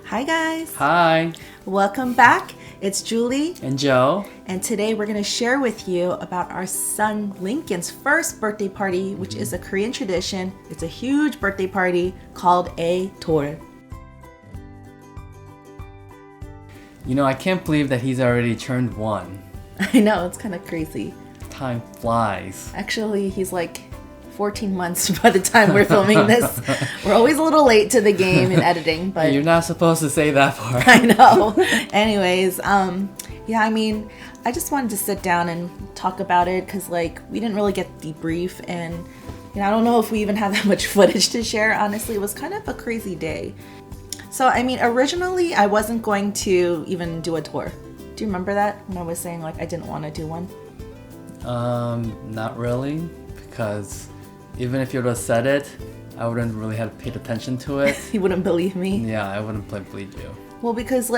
Hi guys! Hi! Welcome back. It's Julie And Joe. and today we're going to share with you about our son Lincoln's first birthday party, which is a Korean tradition. It's a huge birthday party called a Dohl. You know, I can't believe that he's already turned 1. I know, it's kind of crazy. Time flies. Actually, he's like 14 months by the time we're filming this. We're always a little late to the game in editing, but You're not supposed to say that part. I know. Anyways, I just wanted to sit down and talk about it because, we didn't really get debrief, and I don't know if we even have that much footage to share. Honestly, it was kind of a crazy day. So, originally I wasn't going to even do a tour. Do you remember that when I was saying I didn't want to do one? Not really, because even if you would have said it, I wouldn't really have paid attention to it. You wouldn't believe me? Yeah, I wouldn't believe you. Well, because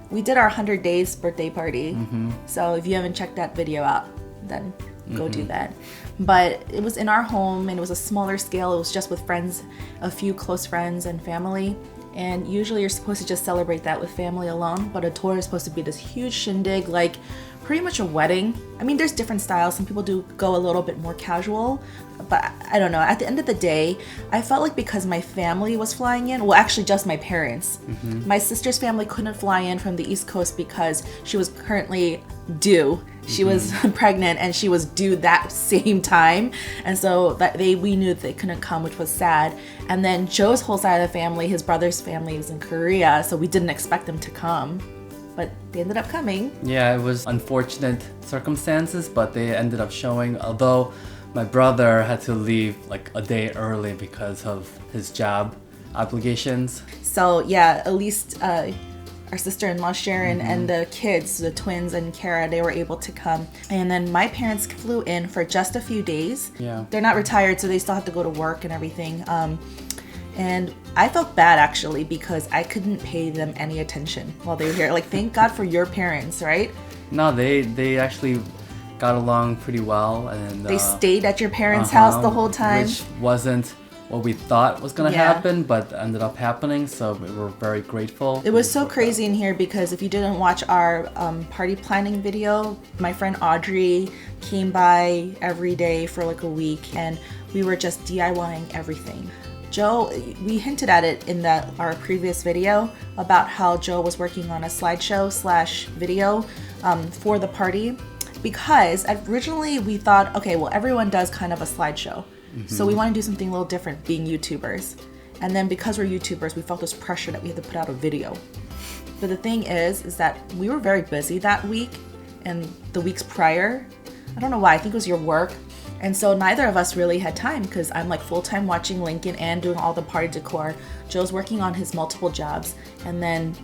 we did our 100 days birthday party. So if you haven't checked that video out, then go do that. But it was in our home and it was a smaller scale. It was just with friends, a few close friends and family. And usually you're supposed to just celebrate that with family alone, but a tour is supposed to be this huge shindig, pretty much a wedding. There's different styles. Some people do go a little bit more casual, but I don't know. At the end of the day, I felt like because my family was flying in, well, actually just my parents. My sister's family couldn't fly in from the East Coast because she was currently due. She was pregnant and she was due that same time, and so we knew they couldn't come, which was sad. And then Joe's whole side of the family, his brother's family, was in Korea, so we didn't expect them to come, but they ended up coming. Yeah, it was unfortunate circumstances, but they ended up showing, although my brother had to leave a day early because of his job obligations. So yeah, at least our sister-in-law Sharon and the kids, the twins and Kara, they were able to come. And then my parents flew in for just a few days. Yeah. They're not retired, so they still have to go to work and everything. And I felt bad actually because I couldn't pay them any attention while they were here. Thank God for your parents, right? No, they actually got along pretty well, and They stayed at your parents' house the whole time. Which wasn't what we thought was going to happen, but ended up happening, so we were very grateful. It was so crazy in here because if you didn't watch our party planning video, my friend Audrey came by every day for a week, and we were just DIYing everything. Joe, we hinted at it in our previous video about how Joe was working on a slideshow/video for the party, because originally we thought, okay, well, everyone does kind of a slideshow. So we want to do something a little different, being YouTubers. And then because we're YouTubers, we felt this pressure that we had to put out a video. But the thing is that we were very busy that week and the weeks prior. I don't know why, I think it was your work. And so neither of us really had time because I'm full-time watching Lincoln and doing all the party decor. Joe's working on his multiple jobs, and then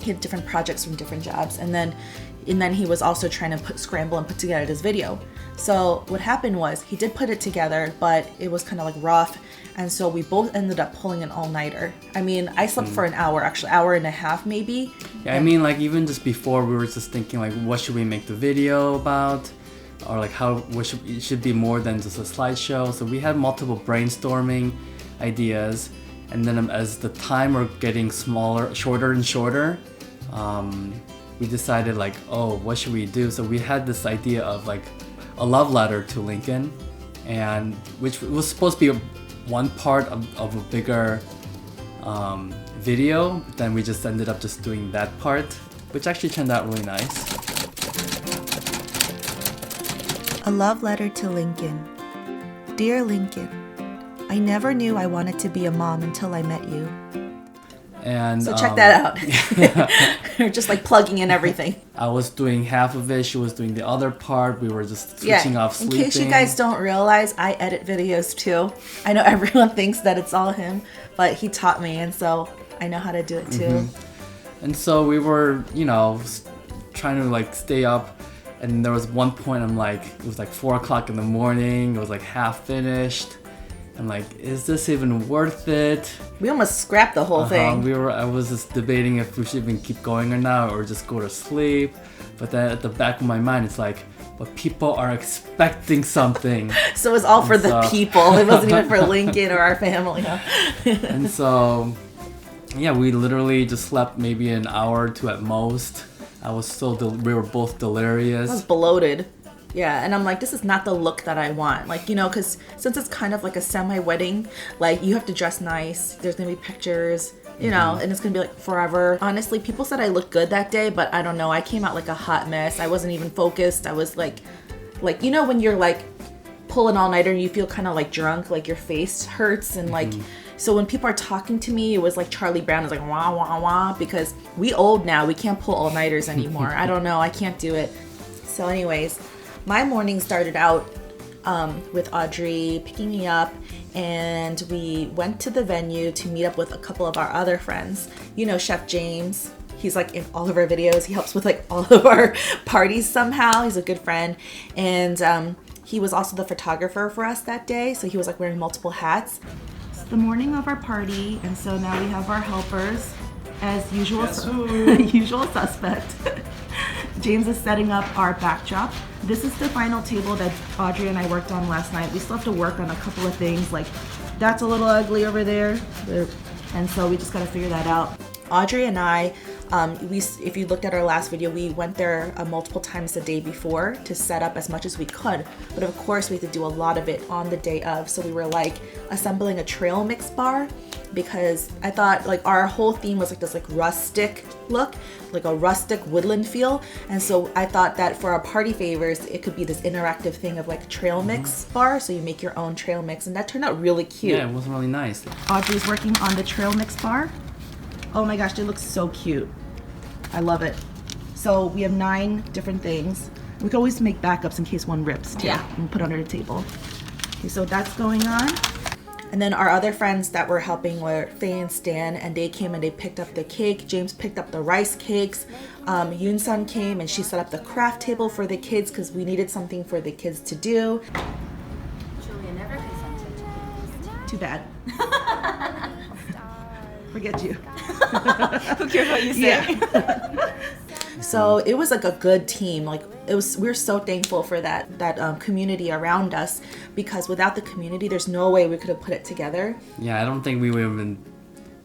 he had different projects from different jobs. And then he was also trying to scramble and put together this video. So what happened was he did put it together, but it was kind of rough. And so we both ended up pulling an all-nighter. I slept for an hour, actually, hour and a half maybe. Yeah, even just before, we were just thinking what should we make the video about? Or it should be more than just a slideshow. So we had multiple brainstorming ideas. And then as the time were getting shorter and shorter, we decided what should we do? So we had this idea of a love letter to Lincoln, and which was supposed to be one part of a bigger video, but then we just ended up just doing that part, which actually turned out really nice. A love letter to Lincoln. Dear Lincoln, I never knew I wanted to be a mom until I met you. And so check that out. We're just plugging in everything. I was doing half of it, she was doing the other part. We were just switching off sleeping. In case you guys don't realize, I edit videos too. I know everyone thinks that it's all him, but he taught me, and so I know how to do it too. And so we were, trying to stay up, and there was one point it was 4 o'clock in the morning, it was half finished. I'm is this even worth it? We almost scrapped the whole thing. I was just debating if we should even keep going or not, or just go to sleep. But then at the back of my mind, it's but people are expecting something. So it was all for the people. It wasn't even for Lincoln or our family. Huh? And so Yeah, we literally just slept maybe an hour or two at most. We were both delirious. I was bloated. Yeah, and I'm like, this is not the look that I want. Like, you know, because since it's kind of like a semi-wedding, like, you have to dress nice. There's going to be pictures, you know, and it's going to be like forever. Honestly, people said I looked good that day, but I don't know. I came out like a hot mess. I wasn't even focused. I was like, you know, when you're like pulling all-nighter and you feel kind of like drunk, like your face hurts and like... So when people are talking to me, it was like Charlie Brown is like wah wah wah, because we old now, we can't pull all-nighters anymore. I don't know, I can't do it. So anyways, my morning started out with Audrey picking me up, and we went to the venue to meet up with a couple of our other friends. You know, Chef James. He's like in all of our videos. He helps with like all of our parties somehow. He's a good friend. And he was also the photographer for us that day. So he was like wearing multiple hats. The morning of our party, and so now we have our helpers as usual. Usual suspect. James is setting up our backdrop. This is the final table that Audrey and I worked on last night. We still have to work on a couple of things, like that's a little ugly over there, and so we just got to figure that out. Audrey and I, if you looked at our last video, we went there multiple times the day before to set up as much as we could. But of course, we had to do a lot of it on the day of. So we were like assembling a trail mix bar, because I thought like our whole theme was like this like rustic look, like a rustic woodland feel. And so I thought that for our party favors, it could be this interactive thing of like trail mix bar. So you make your own trail mix, and that turned out really cute. Yeah, it was really nice. Audrey's working on the trail mix bar. Oh my gosh, they look so cute. I love it. So we have 9 different things. We can always make backups in case one rips too, and put under the table. Okay, so that's going on. And then our other friends that were helping were Faye and Stan, and they came and they picked up the cake. James picked up the rice cakes. Yoon came and she set up the craft table for the kids because we needed something for the kids to do. Julia never consented. Too bad. Forget you. Who cares what you say? Yeah. So it was like a good team. Like we're so thankful for that community around us, because without the community, there's no way we could have put it together. Yeah, I don't think we would have been.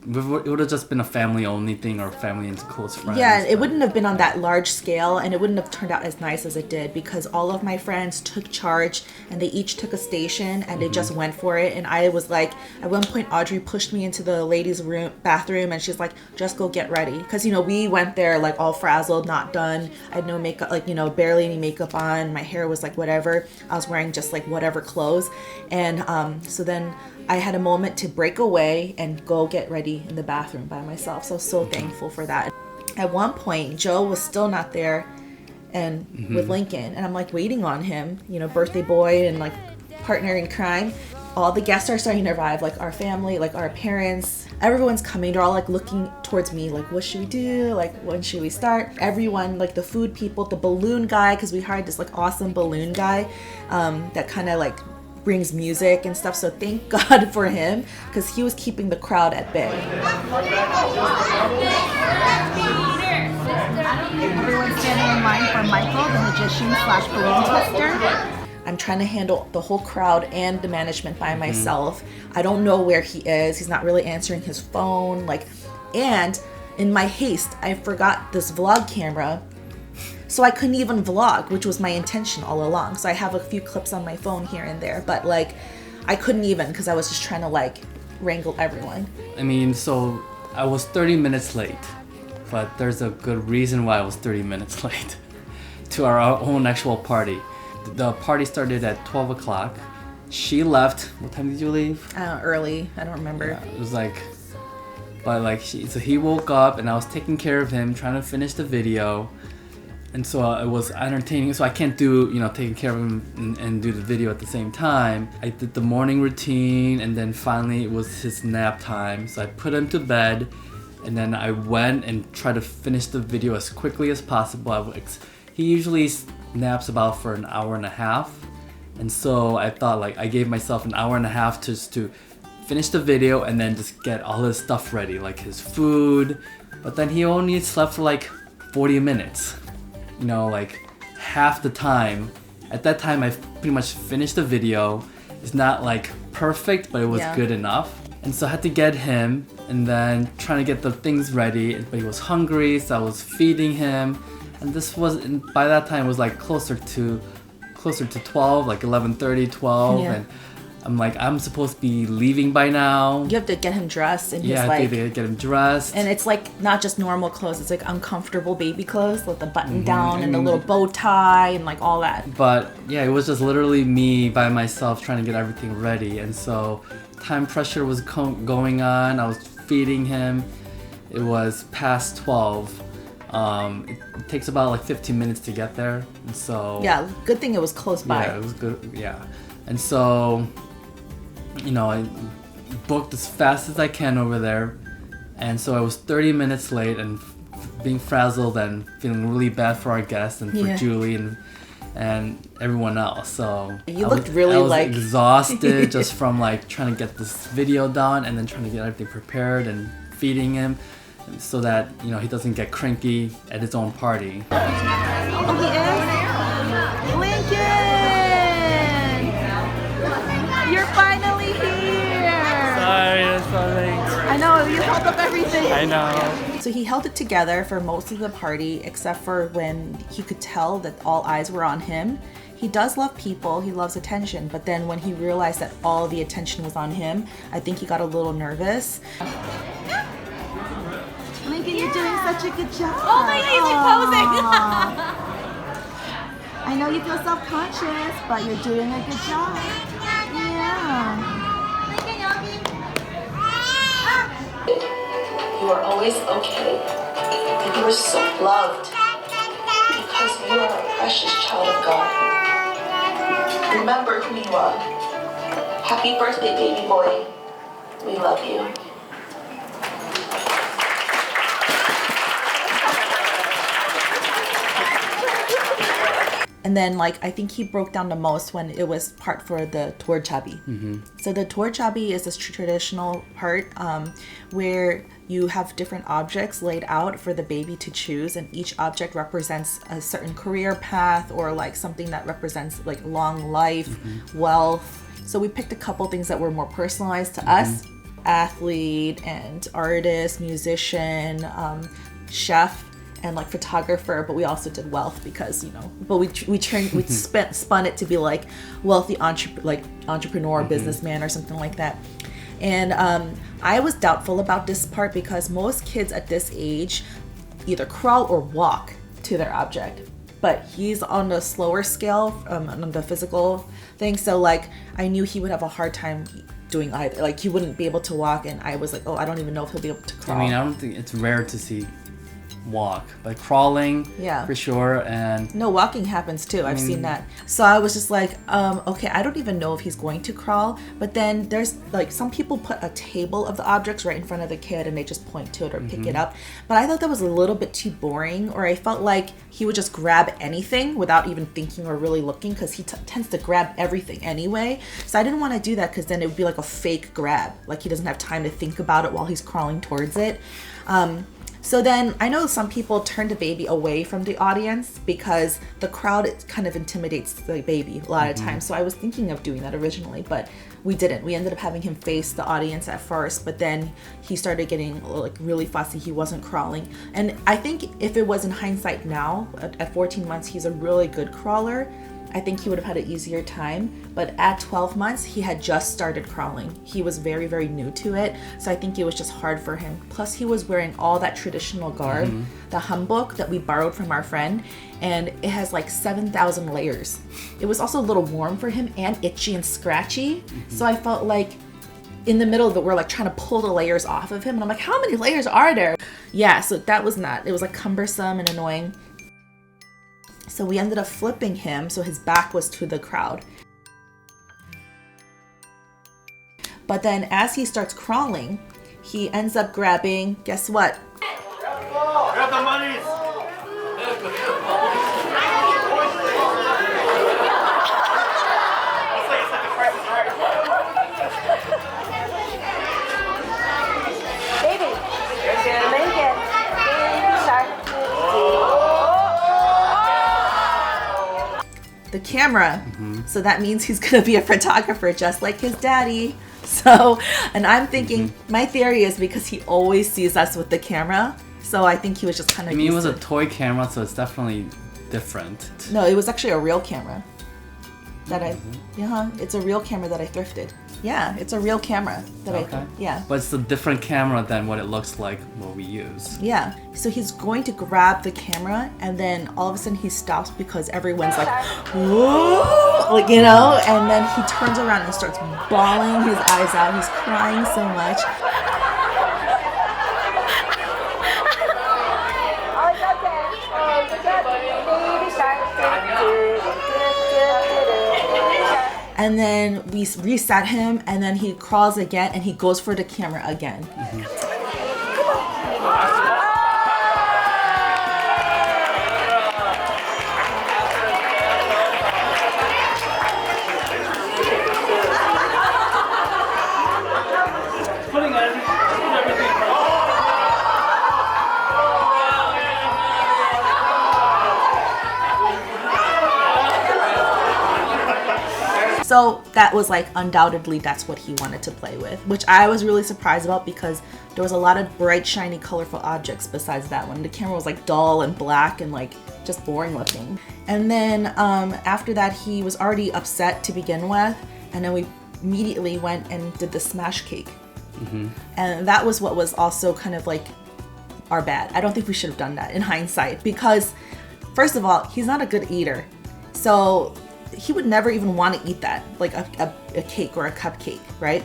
It would have just been a family-only thing, or family and close friends. Yeah, it wouldn't have been on that large scale, and it wouldn't have turned out as nice as it did, because all of my friends took charge, and they each took a station, and they just went for it. And I was like, at one point, Audrey pushed me into the ladies' bathroom, and she's like, just go get ready. Because, you know, we went there like all frazzled, not done. I had no makeup, like, you know, barely any makeup on. My hair was like whatever. I was wearing just like whatever clothes. And so then I had a moment to break away and go get ready in the bathroom by myself. So thankful for that. At one point, Joe was still not there, and with Lincoln, and I'm like waiting on him, you know, birthday boy and like partner in crime. All the guests are starting to arrive, like our family, like our parents. Everyone's coming. They're all like looking towards me, like, what should we do? Like, when should we start? Everyone, like the food people, the balloon guy, because we hired this like awesome balloon guy that kind of like brings music and stuff, so thank God for him, because he was keeping the crowd at bay. Everyone's standing in line for Michael, the magician / balloon twister. I'm trying to handle the whole crowd and the management by myself. I don't know where he is. He's not really answering his phone. And in my haste, I forgot this vlog camera. So I couldn't even vlog, which was my intention all along. So I have a few clips on my phone here and there, but like I couldn't even, because I was just trying to like wrangle everyone. I mean, so I was 30 minutes late, but there's a good reason why I was 30 minutes late to our own actual party. The party started at 12 o'clock. She left. What time did you leave? Early. I don't remember. Yeah, it was like, but like so he woke up and I was taking care of him, trying to finish the video. And so it was entertaining. So I can't do, you know, taking care of him and do the video at the same time. I did the morning routine, and then finally it was his nap time. So I put him to bed, and then I went and tried to finish the video as quickly as possible. He usually naps about for an hour and a half. And so I thought like I gave myself an hour and a half just to finish the video and then just get all his stuff ready, like his food. But then he only slept for like 40 minutes. You know, like half the time. At that time, I pretty much finished the video. It's not like perfect, but it was good enough. And so I had to get him and then trying to get the things ready. But he was hungry, so I was feeding him. And this was, by that time, it was like closer to 12, like 11:30, 12. Yeah. And I'm like, I'm supposed to be leaving by now. You have to get him dressed, and Yeah, he's I like, think they get him dressed. and it's like not just normal clothes, it's like uncomfortable baby clothes with the button down and the little bow tie and like all that. But yeah, it was just literally me by myself trying to get everything ready. And so time pressure was going on. I was feeding him. It was past 12. It takes about like 15 minutes to get there. And so Yeah, good thing it was close by. yeah, it was good. Yeah. And so, you know, I booked as fast as I can over there. And so I was 30 minutes late and being frazzled and feeling really bad for our guests and for Yeah. Julie and everyone else. So You I looked was, really I was like exhausted just from like trying to get this video done and then trying to get everything prepared and feeding him so that, you know, he doesn't get cranky at his own party. Oh, he is? Lincoln! You're finally here! Sorry, it's so late. I know, you held up everything. I know. So he held it together for most of the party, except for when he could tell that all eyes were on him. He does love people, he loves attention, but then when he realized that all the attention was on him, I think he got a little nervous. Lincoln, you're doing such a good job. Oh my God, he's like posing. I know you feel self-conscious, but you're doing a good job. Yeah. You are always okay. And you are so loved because you are a precious child of God. Remember who you are. Happy birthday, baby boy. We love you. And then, like, I think he broke down the most when it was part for the Doljabi. So the Doljabi is this traditional part where you have different objects laid out for the baby to choose, and each object represents a certain career path or like something that represents like long life, wealth. So we picked a couple things that were more personalized to us: athlete and artist, musician, chef, and like photographer. But we also did wealth because, you know, but we spun it to be like wealthy entrepreneur, businessman or something like that. And I was doubtful about this part because most kids at this age either crawl or walk to their object, but he's on the slower scale on the physical thing. So like I knew he would have a hard time doing either. Like he wouldn't be able to walk, and I was like, oh, I don't even know if he'll be able to crawl. I mean, I don't think it's rare to see walk, but crawling, Yeah. for sure. And No, walking happens too. I've seen that. So I was just like, okay, I don't even know if he's going to crawl. But then there's like some people put a table of the objects right in front of the kid and they just point to it or pick it up. But I thought that was a little bit too boring, or I felt like he would just grab anything without even thinking or really looking, because he tends to grab everything anyway. So I didn't want to do that because then it would be like a fake grab. Like he doesn't have time to think about it while he's crawling towards it. So then I know some people turn the baby away from the audience because the crowd, it kind of intimidates the baby a lot of times. So I was thinking of doing that originally, but we didn't. We ended up having him face the audience at first, but then he started getting like really fussy. He wasn't crawling. And I think if it was in hindsight now, at 14 months, he's a really good crawler. I think he would have had an easier time, but at 12 months, he had just started crawling. He was very, very new to it, so I think it was just hard for him. Plus, he was wearing all that traditional garb, the hanbok that we borrowed from our friend, and it has like 7,000 layers. It was also a little warm for him and itchy and scratchy, so I felt like in the middle of it, we're like trying to pull the layers off of him, and I'm like, how many layers are there? Yeah, so that was not, it was like cumbersome and annoying. So we ended up flipping him so his back was to the crowd. But then as he starts crawling, he ends up grabbing, guess what? Grab the monies! Baby. Lincoln. The camera. So that means he's gonna be a photographer just like his daddy. So, and I'm thinking, my theory is because he always sees us with the camera. So I think he was just kind of. I mean, it was a toy camera, so it's definitely different. No, it was actually a real camera. It's a real camera that I thrifted. Yeah, it's a real camera that yeah. But it's a different camera than what it looks like what we use. Yeah. So he's going to grab the camera, and then all of a sudden he stops because everyone's like, whoa, like, you know, and then he turns around and starts bawling his eyes out. He's crying so much. Oh, it's okay. Oh, good job. Baby shark. And then we reset him, and then he crawls again, and he goes for the camera again. So that was like undoubtedly that's what he wanted to play with, which I was really surprised about because there was a lot of bright, shiny, colorful objects besides that one. The camera was like dull and black and like just boring looking. And then after that, he was already upset to begin with, and then we immediately went and did the smash cake. And that was what was also kind of like our bad. I don't think we should have done that in hindsight because first of all, he's not a good eater. So he would never even want to eat that, like a cake or a cupcake, right?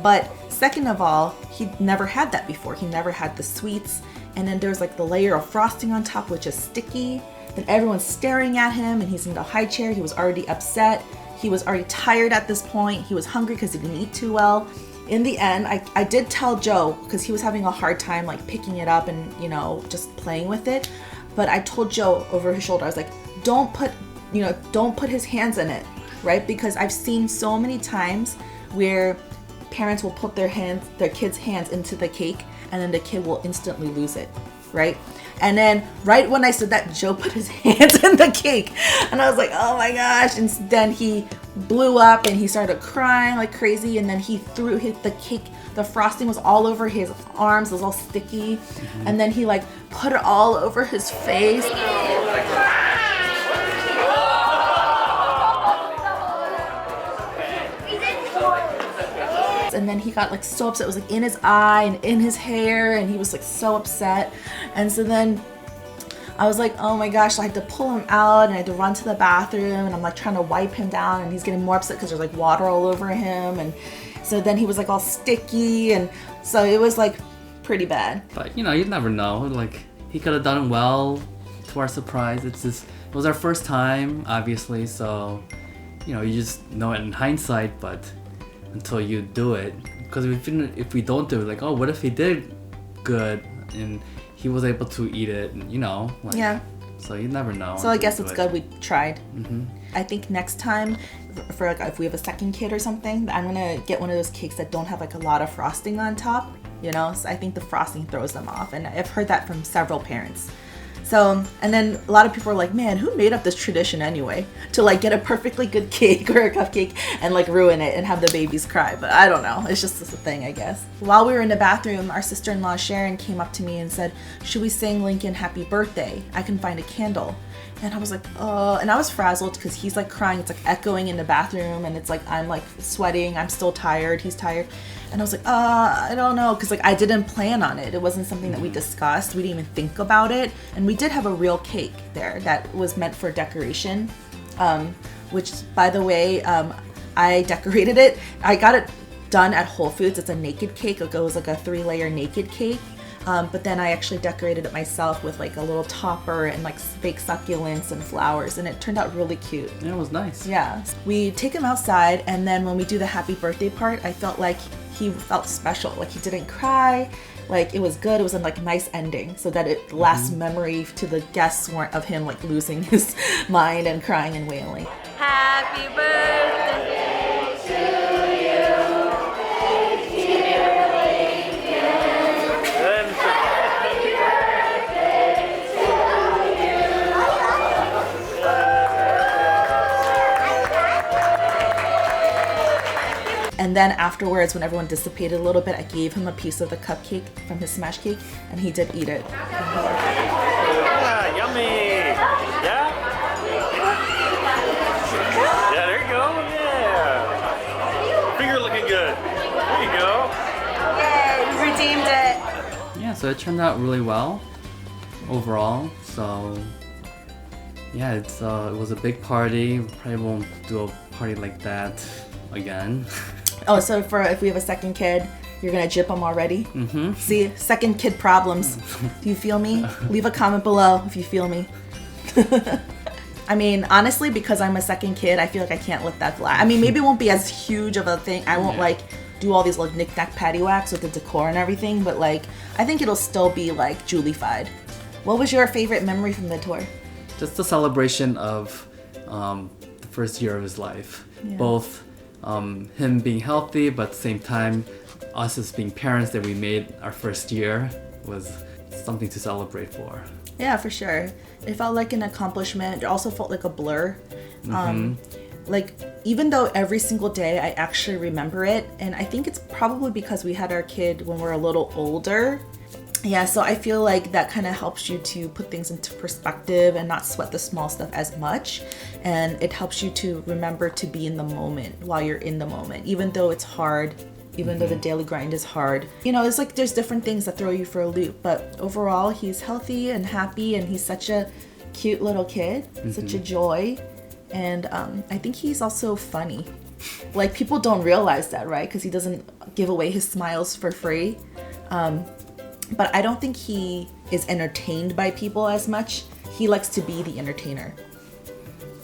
But second of all, he'd never had that before. He never had the sweets. And then there's like the layer of frosting on top, which is sticky. Then everyone's staring at him and he's in the high chair. He was already upset. He was already tired at this point. He was hungry because he didn't eat too well. In the end, I did tell Joe, because he was having a hard time like picking it up and, you know, just playing with it. But I told Joe over his shoulder, I was like, don't put his hands in it, right? Because I've seen so many times where parents will put their kids' hands into the cake and then the kid will instantly lose it, right? And then right when I said that, Joe put his hands in the cake and I was like, oh my gosh. And then he blew up and he started crying like crazy, and then he threw the cake, the frosting was all over his arms, it was all sticky, and then he like put it all over his face. And then he got like so upset. It was like in his eye and in his hair, and he was like so upset. And so then I was like, oh my gosh, I had to pull him out and I had to run to the bathroom, and I'm like trying to wipe him down, and he's getting more upset because there's like water all over him. And so then he was like all sticky, and so it was like pretty bad. But you know, you never know. Like he could have done well to our surprise. It was our first time, obviously, so you know, you just know it in hindsight, but until you do it, because if we don't do it, like, oh, what if he did good and he was able to eat it, and you know, like, yeah. So you never know. So I guess it's good we tried. I think next time, for like if we have a second kid or something, I'm gonna get one of those cakes that don't have like a lot of frosting on top. You know, so I think the frosting throws them off, and I've heard that from several parents. So, and then a lot of people are like, man, who made up this tradition anyway? To like get a perfectly good cake or a cupcake and like ruin it and have the babies cry. But I don't know. It's just a thing, I guess. While we were in the bathroom, our sister-in-law Sharon came up to me and said, should we sing Lincoln happy birthday? I can find a candle. And I was like, oh, and I was frazzled because he's like crying. It's like echoing in the bathroom, and it's like I'm like sweating. I'm still tired. He's tired. And I was like, I don't know, because like I didn't plan on it. It wasn't something that we discussed. We didn't even think about it. And we did have a real cake there that was meant for decoration, which, by the way, I decorated it. I got it done at Whole Foods. It's a naked cake. It goes like a 3-layer naked cake. But then I actually decorated it myself with like a little topper and like fake succulents and flowers, and it turned out really cute. Yeah, it was nice. Yeah. We take him outside, and then when we do the happy birthday part, I felt like he felt special. Like he didn't cry. Like it was good. It was a like nice ending, so that it lasts memory to the guests weren't of him like losing his mind and crying and wailing. Happy birthday to you. And then afterwards, when everyone dissipated a little bit, I gave him a piece of the cupcake from his smash cake, and he did eat it. Yeah, yummy. Yeah? Yeah, there you go. Yeah. Finger looking good. There you go. Yay, we redeemed it. Yeah, so it turned out really well overall. So yeah, it was a big party. We probably won't do a party like that again. Oh, so if we have a second kid, you're gonna jip them already? Mm-hmm. See, second kid problems. Do you feel me? Leave a comment below if you feel me. I mean, honestly, because I'm a second kid, I feel like I can't let that fly. I mean, maybe it won't be as huge of a thing. I won't like do all these like knick-knack paddywhacks with the decor and everything, but like, I think it'll still be like Julie-fied. What was your favorite memory from the tour? Just the celebration of the first year of his life. Yeah. Both him being healthy, but at the same time, us as being parents that we made our first year was something to celebrate for. Yeah, for sure. It felt like an accomplishment. It also felt like a blur. Like, even though every single day I actually remember it, and I think it's probably because we had our kid when we're a little older. Yeah, so I feel like that kind of helps you to put things into perspective and not sweat the small stuff as much. And it helps you to remember to be in the moment while you're in the moment, even though it's hard, even though the daily grind is hard. You know, it's like there's different things that throw you for a loop, but overall he's healthy and happy, and he's such a cute little kid, such a joy. And I think he's also funny. Like, people don't realize that, right? Because he doesn't give away his smiles for free. But I don't think he is entertained by people as much. He likes to be the entertainer.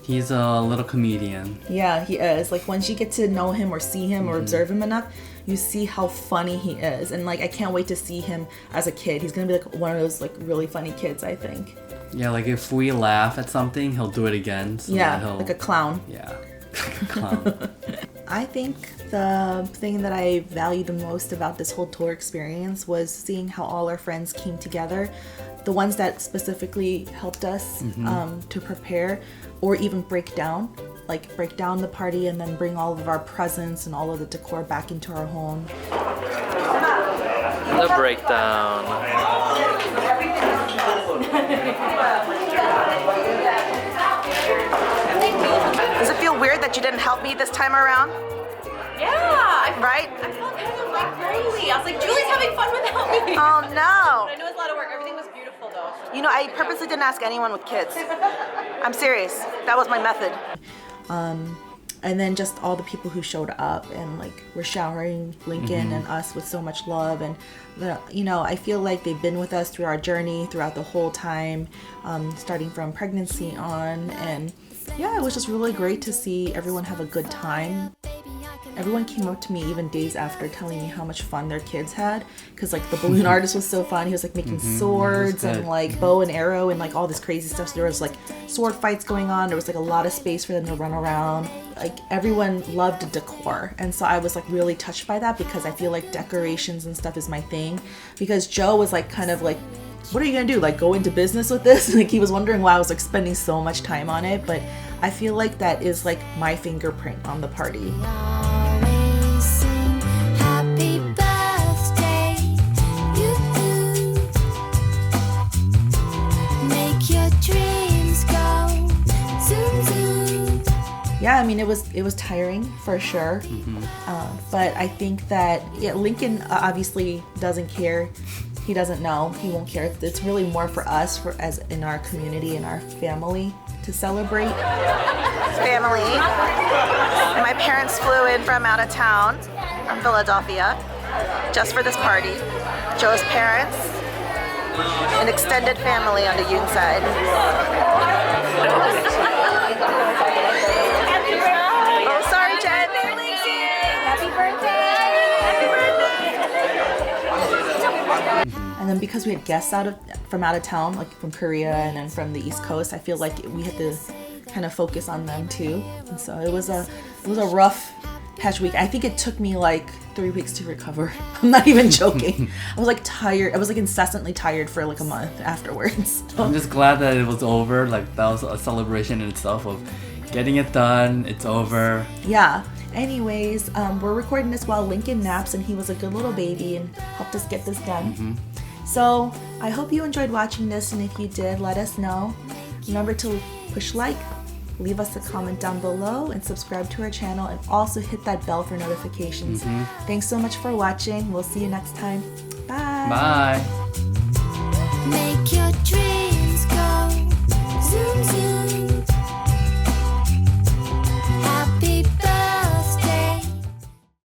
He's a little comedian. Yeah, he is. Like, once you get to know him or see him or observe him enough, you see how funny he is. And like, I can't wait to see him as a kid. He's gonna be like one of those like really funny kids, I think. Yeah, like if we laugh at something, he'll do it again. So Yeah, like a clown. Yeah, like a clown. I think the thing that I valued the most about this whole tour experience was seeing how all our friends came together. The ones that specifically helped us to prepare or even break down the party and then bring all of our presents and all of the decor back into our home. The breakdown. Does it feel weird that you didn't help me this time around? Yeah, Right? I felt kind of like crazy. I was like, Julie's having fun without me. Oh no! I know it's a lot of work. Everything was beautiful though. You know, I purposely didn't ask anyone with kids. I'm serious. That was my method. And then just all the people who showed up and like were showering Lincoln and us with so much love, and I feel like they've been with us through our journey throughout the whole time, starting from pregnancy on, and yeah, it was just really great to see everyone have a good time. Everyone came up to me even days after telling me how much fun their kids had, because like the balloon artist was so fun. He was like making swords and like bow and arrow and like all this crazy stuff. So there was like sword fights going on. There was like a lot of space for them to run around. Like, everyone loved decor, and so I was like really touched by that, because I feel like decorations and stuff is my thing. Because Joe was like kind of like, what are you gonna do, like go into business with this? Like, he was wondering why I was like spending so much time on it, but I feel like that is like my fingerprint on the party. Yeah, I mean, it was tiring for sure, but I think that Lincoln obviously doesn't care. He doesn't know. He won't care. It's really more for us, as in our community and our family, to celebrate. Family. And my parents flew in from out of town, from Philadelphia, just for this party. Joe's parents, an extended family on the Yoon side. Oh, sorry, Jen. Happy birthday! And then because we had guests from out of town, like from Korea and then from the East Coast, I feel like we had to kind of focus on them too. And so it was a rough patch week. I think it took me like 3 weeks to recover. I'm not even joking. I was like tired. I was like incessantly tired for like a month afterwards. I'm just glad that it was over. Like, that was a celebration in itself of getting it done. It's over. Yeah. Anyways, we're recording this while Lincoln naps, and he was a good little baby and helped us get this done. So I hope you enjoyed watching this, and if you did, let us know. Remember to push like, leave us a comment down below, and subscribe to our channel, and also hit that bell for notifications. Thanks so much for watching. We'll see you next time. Bye. Bye. Make your dreams